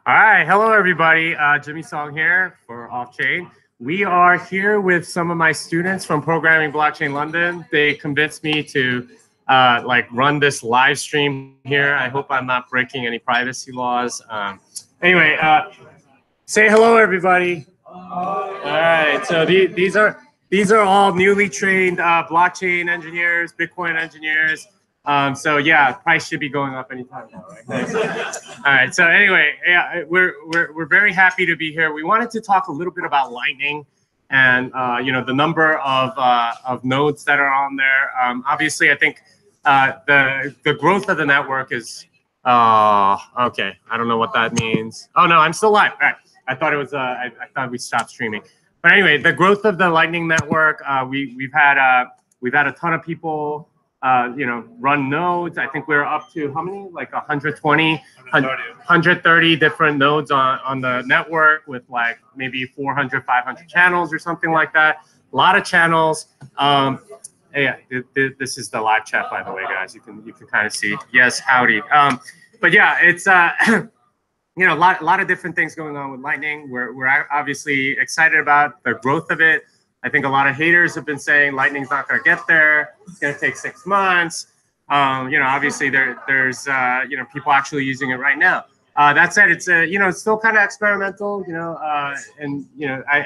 All right, hello everybody. Jimmy Song here for Off-Chain. We are here with some of my students from Programming Blockchain London. They convinced me to run this live stream here. I hope I'm not breaking any privacy laws. Anyway, say hello everybody. All right, so these are all newly trained blockchain engineers, Bitcoin engineers. So yeah, price should be going up anytime now, right? All right. So anyway, yeah, we're very happy to be here. We wanted to talk a little bit about Lightning, and the number of nodes that are on there. Obviously, I think the growth of the network is okay. I don't know what that means. Oh no, I'm still live. All right. I thought it was. I thought we stopped streaming. But anyway, the growth of the Lightning network. We've had a ton of people. Run nodes. I think we're up to how many? Like 130 different nodes on the network with like maybe 400, 500 channels or something like that. A lot of channels. Yeah, this is the live chat, by the way, guys. You can kind of see. Yes, howdy. But yeah, it's a lot of different things going on with Lightning. We're obviously excited about the growth of it. I think a lot of haters have been saying Lightning's not going to get there. It's going to take 6 months. Obviously there's people actually using it right now. That said, it's it's still kind of experimental. I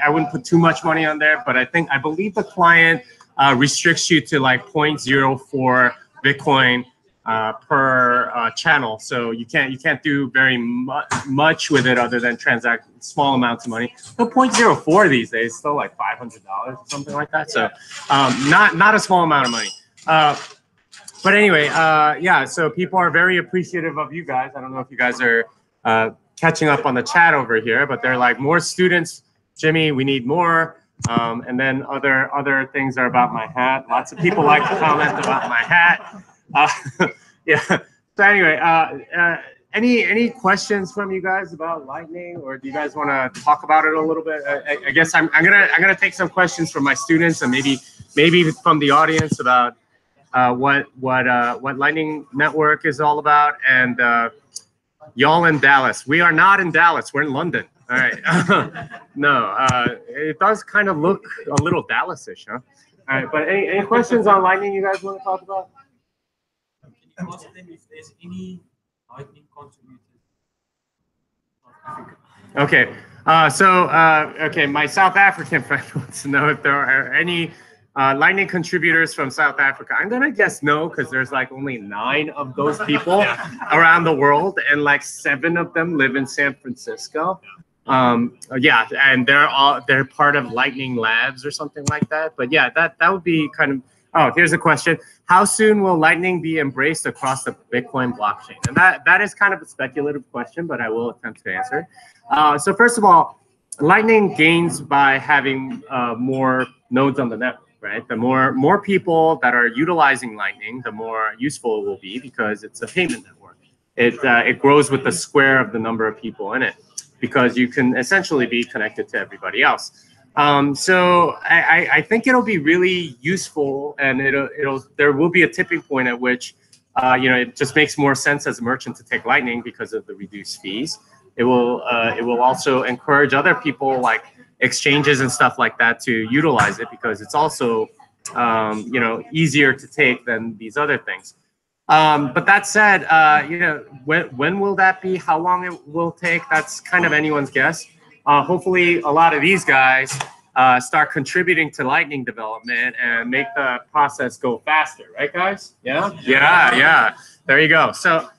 wouldn't put too much money on there, but I believe the client restricts you to like 0.04 Bitcoin per channel, so you can't do very much with it other than transact small amounts of money. But 0.04 these days, still like $500 or something like that. So not a small amount of money. But anyway, yeah. So people are very appreciative of you guys. I don't know if you guys are catching up on the chat over here, but they're like, more students, Jimmy. We need more. And then other things are about my hat. Lots of people like to comment about my hat. Yeah. So anyway, any questions from you guys about Lightning, or do you guys want to talk about it a little bit? I guess I'm gonna take some questions from my students and maybe from the audience about what Lightning Network is all about. And y'all in Dallas? We are not in Dallas. We're in London. All right. No, it does kind of look a little Dallas-ish, huh? All right. But any questions on Lightning you guys want to talk about? Ask them if there's any Lightning contributors. Okay, okay, my South African friend wants to know if there are any Lightning contributors from South Africa. I'm gonna guess no, because there's like only 9 of those people around the world, and like 7 of them live in San Francisco. Yeah, and they're part of Lightning Labs or something like that. But yeah, that would be kind of. Oh, here's a question. How soon will Lightning be embraced across the Bitcoin blockchain? And that is kind of a speculative question, but I will attempt to answer. So first of all, Lightning gains by having more nodes on the network, right? The more people that are utilizing Lightning, the more useful it will be, because it's a payment network. It grows with the square of the number of people in it, because you can essentially be connected to everybody else. So I think it'll be really useful, and there will be a tipping point at which it just makes more sense as a merchant to take Lightning because of the reduced fees. It will also encourage other people, like exchanges and stuff like that, to utilize it, because it's also easier to take than these other things. But that said, when will that be? How long it will take? That's kind of anyone's guess. Hopefully, a lot of these guys start contributing to Lightning development and make the process go faster, right, guys? Yeah, yeah. There you go. So,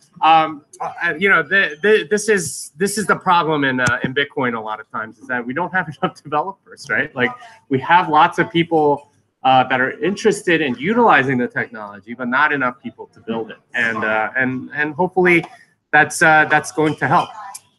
this is the problem in Bitcoin a lot of times, is that we don't have enough developers, right? Like, we have lots of people that are interested in utilizing the technology, but not enough people to build it. And hopefully, that's going to help.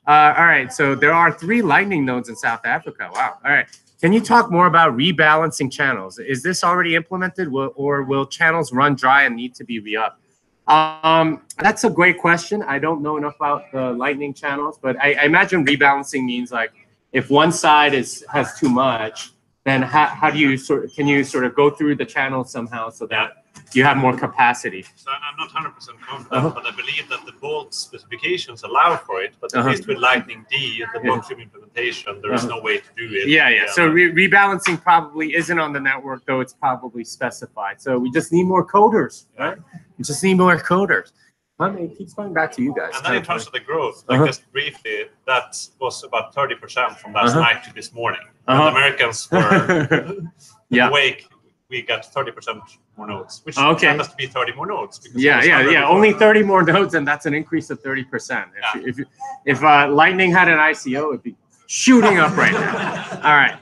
All right, so there are 3 Lightning nodes in South Africa. Wow. All right. Can you talk more about rebalancing channels? Is this already implemented, or will channels run dry and need to be re-upped? That's a great question. I don't know enough about the Lightning channels, but I imagine rebalancing means, like, if one side has too much, then how do you can you sort of go through the channel somehow so that you have more capacity. So I'm not 100% confident, but I believe that the Bolt specifications allow for it. But at least with Lightning D, the blockstream implementation, there is no way to do it. Yeah. So rebalancing probably isn't on the network, though it's probably specified. So we just need more coders, right? We just need more coders. It keeps going back to you guys. And then in terms of the growth, like just briefly, that was about 30% from last night to this morning. And the Americans were awake. We got 30% more nodes, which happens to be 30 more nodes. Yeah. Only 30 more nodes, and that's an increase of 30%. If Lightning had an ICO, it'd be shooting up right now. All right.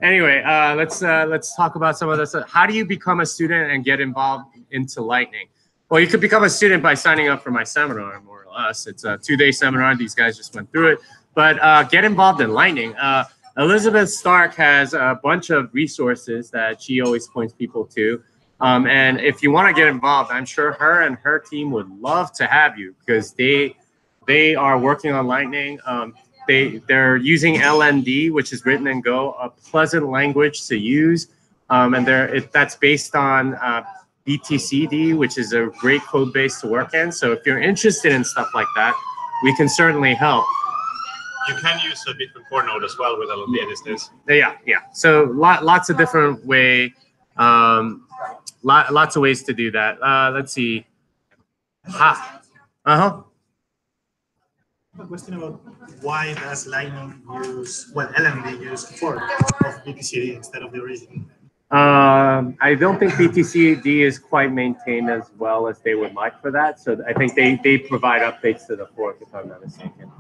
Anyway, let's talk about some of this. How do you become a student and get involved into Lightning? Well, you could become a student by signing up for my seminar, more or less. It's a 2-day seminar. These guys just went through it. But get involved in Lightning. Elizabeth Stark has a bunch of resources that she always points people to. And if you want to get involved, I'm sure her and her team would love to have you because they are working on Lightning. They're using LND, which is written in Go, a pleasant language to use. And that's based on BTCD, which is a great code base to work in. So if you're interested in stuff like that, we can certainly help. You can use a Bitcoin Core node as well with LND these days. Yeah. So lots of different lots of ways to do that. Let's see. A question about why does Lightning use, LND use fork of BTCD instead of the original? I don't think BTCD is quite maintained as well as they would like for that. So I think they provide updates to the fork, if I'm not mistaken.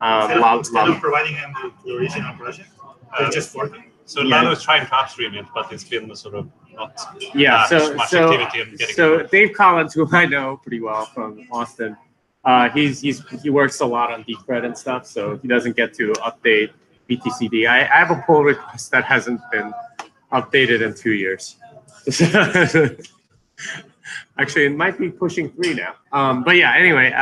Instead of providing them the original project, they're just forking. So Lalo is trying to upstream it, but it's been sort of not much activity in getting it. Dave Collins, who I know pretty well from Austin, he works a lot on Decred and stuff, so he doesn't get to update BTCD. I have a pull request that hasn't been updated in 2 years. Actually, it might be pushing 3 now. But yeah, anyway,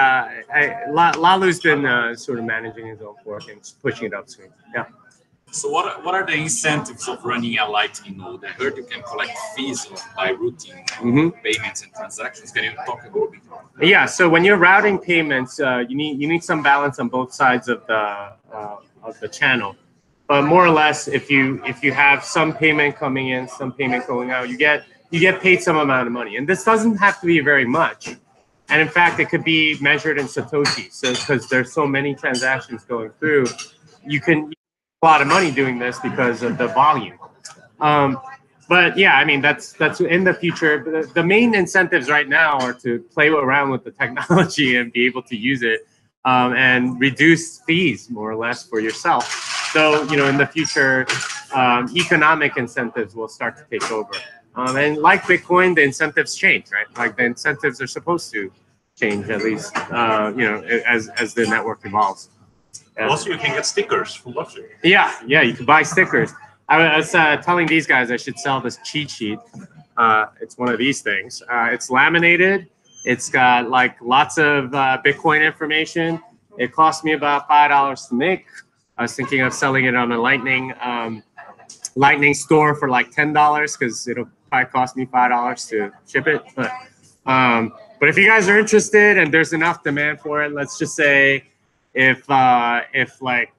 Lalu's been sort of managing his own fork and pushing it upstream. Yeah. So what are the incentives of running a Lightning node? I heard you can collect fees by routing payments and transactions. Can you talk a little bit more? Yeah. So when you're routing payments, you need some balance on both sides of the channel. But more or less, if you have some payment coming in, some payment going out, you get paid some amount of money. And this doesn't have to be very much. And in fact, it could be measured in Satoshi. So because there's so many transactions going through, you can a lot of money doing this because of the volume. But yeah, I mean, that's in the future. The main incentives right now are to play around with the technology and be able to use it and reduce fees more or less for yourself. So, in the future, economic incentives will start to take over. And like Bitcoin, the incentives change, right? Like the incentives are supposed to change at least, as the network evolves. Also, you can get stickers from blockchain. Yeah, you can buy stickers. I was telling these guys I should sell this cheat sheet. It's one of these things. It's laminated. It's got like lots of Bitcoin information. It cost me about $5 to make. I was thinking of selling it on a Lightning store for like $10 because it'll probably cost me $5 to ship it. But if you guys are interested and there's enough demand for it, let's just say if like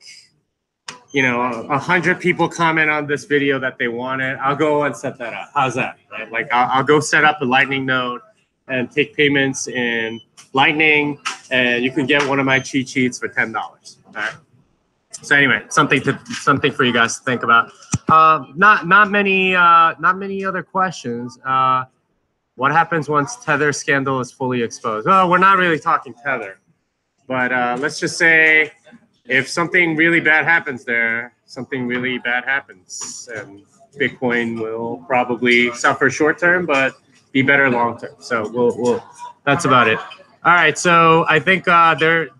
100 people comment on this video that they want it, I'll go and set that up. How's that? Right? Like I'll go set up a Lightning node and take payments in Lightning, and you can get one of my cheat sheets for $10. All right. So anyway, something for you guys to think about. Not many other questions. What happens once Tether scandal is fully exposed? Oh, we're not really talking Tether, but let's just say if something really bad happens there, something really bad happens, and Bitcoin will probably suffer short term, but be better long term. So we'll that's about it. All right. So I think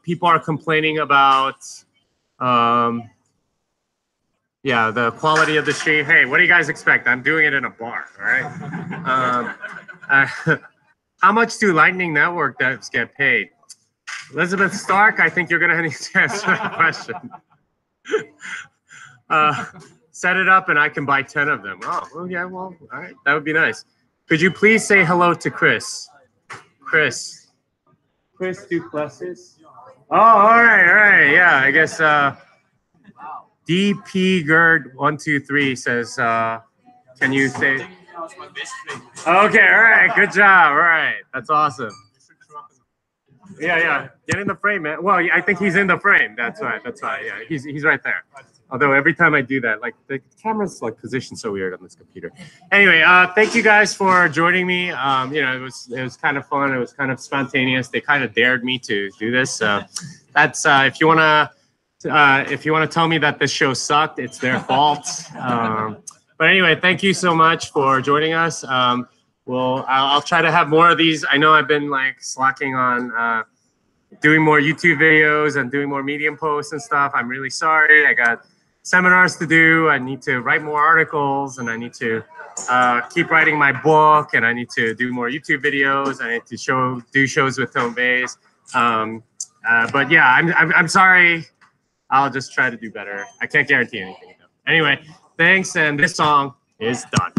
people are complaining about. Yeah, the quality of the stream. Hey, what do you guys expect? I'm doing it in a bar, all right? How much do Lightning Network devs get paid? Elizabeth Stark, I think you're going to need to answer that question. Set it up and I can buy 10 of them. Oh, well, yeah, well, all right. That would be nice. Could you please say hello to Chris? Chris Duplessis. Oh, all right, yeah. I guess DP Gerd 123 says, can you say? Okay, all right, good job. All right, that's awesome. Yeah. Get in the frame, man. Well, I think he's in the frame. That's right. Yeah, he's right there. Although every time I do that, like the camera's like positioned so weird on this computer. Anyway, thank you guys for joining me. You know, it was kind of fun. It was kind of spontaneous. They kind of dared me to do this. That's if you wanna tell me that this show sucked, it's their fault. But anyway, thank you so much for joining us. I'll try to have more of these. I know I've been like slacking on doing more YouTube videos and doing more Medium posts and stuff. I'm really sorry. I got seminars to do. I need to write more articles, and I need to keep writing my book, and I need to do more YouTube videos. I need to do shows with Tone Vays. But yeah, I'm sorry. I'll just try to do better. I can't guarantee anything though. Anyway, thanks, and this song is done.